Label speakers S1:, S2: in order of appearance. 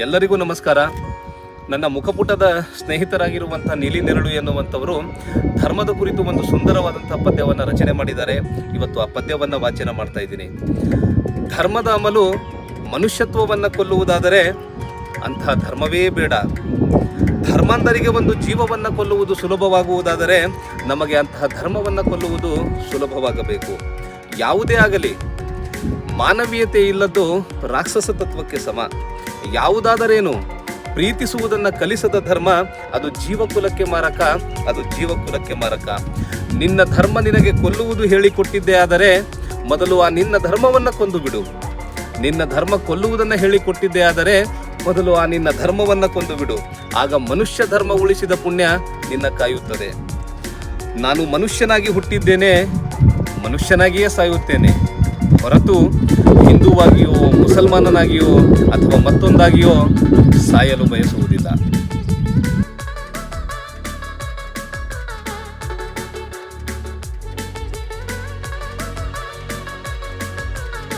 S1: ಎಲ್ಲರಿಗೂ ನಮಸ್ಕಾರ. ನನ್ನ ಮುಖಪುಟದ ಸ್ನೇಹಿತರಾಗಿರುವಂಥ ನೀಲಿ ನೆರಳು ಎನ್ನುವಂಥವರು ಧರ್ಮದ ಕುರಿತು ಒಂದು ಸುಂದರವಾದಂಥ ಪದ್ಯವನ್ನು ರಚನೆ ಮಾಡಿದ್ದಾರೆ. ಇವತ್ತು ಆ ಪದ್ಯವನ್ನು ವಾಚನ ಮಾಡ್ತಾ ಇದ್ದೀನಿ. ಧರ್ಮದ ಅಮಲು ಮನುಷ್ಯತ್ವವನ್ನು ಕೊಲ್ಲುವುದಾದರೆ ಅಂತಹ ಧರ್ಮವೇ ಬೇಡ. ಧರ್ಮಾಂಧರಿಗೆ ಒಂದು ಜೀವವನ್ನು ಕೊಲ್ಲುವುದು ಸುಲಭವಾಗುವುದಾದರೆ ನಮಗೆ ಅಂತಹ ಧರ್ಮವನ್ನು ಕೊಲ್ಲುವುದು ಸುಲಭವಾಗಬೇಕು. ಯಾವುದೇ ಆಗಲಿ, ಮಾನವೀಯತೆ ಇಲ್ಲದ್ದು ರಾಕ್ಷಸ ತತ್ವಕ್ಕೆ ಸಮ. ಯಾವುದಾದರೇನು ಪ್ರೀತಿಸುವುದನ್ನು ಕಲಿಸದ ಧರ್ಮ ಅದು ಜೀವಕುಲಕ್ಕೆ ಮಾರಕ, ಅದು ಜೀವಕುಲಕ್ಕೆ ಮಾರಕ. ನಿನ್ನ ಧರ್ಮ ನಿನಗೆ ಕೊಲ್ಲುವುದು ಹೇಳಿಕೊಟ್ಟಿದ್ದೇ ಆದರೆ ಮೊದಲು ಆ ನಿನ್ನ ಧರ್ಮವನ್ನು ಕೊಂದು ಬಿಡು. ನಿನ್ನ ಧರ್ಮ ಕೊಲ್ಲುವುದನ್ನು ಹೇಳಿಕೊಟ್ಟಿದ್ದೇ ಆದರೆ ಮೊದಲು ಆ ನಿನ್ನ ಧರ್ಮವನ್ನು ಕೊಂದು ಬಿಡು. ಆಗ ಮನುಷ್ಯ ಧರ್ಮ ಉಳಿಸಿದ ಪುಣ್ಯ ನಿನ್ನ ಕಾಯುತ್ತದೆ. ನಾನು ಮನುಷ್ಯನಾಗಿ ಹುಟ್ಟಿದ್ದೇನೆ, ಮನುಷ್ಯನಾಗಿಯೇ ಸಾಯುತ್ತೇನೆ, ಹೊರತು ಹಿಂದೂವಾಗಿಯೋ ಮುಸಲ್ಮಾನನಾಗಿಯೋ ಅಥವಾ ಮತ್ತೊಂದಾಗಿಯೋ ಸಾಯಲು ಬಯಸುವುದಿಲ್ಲ.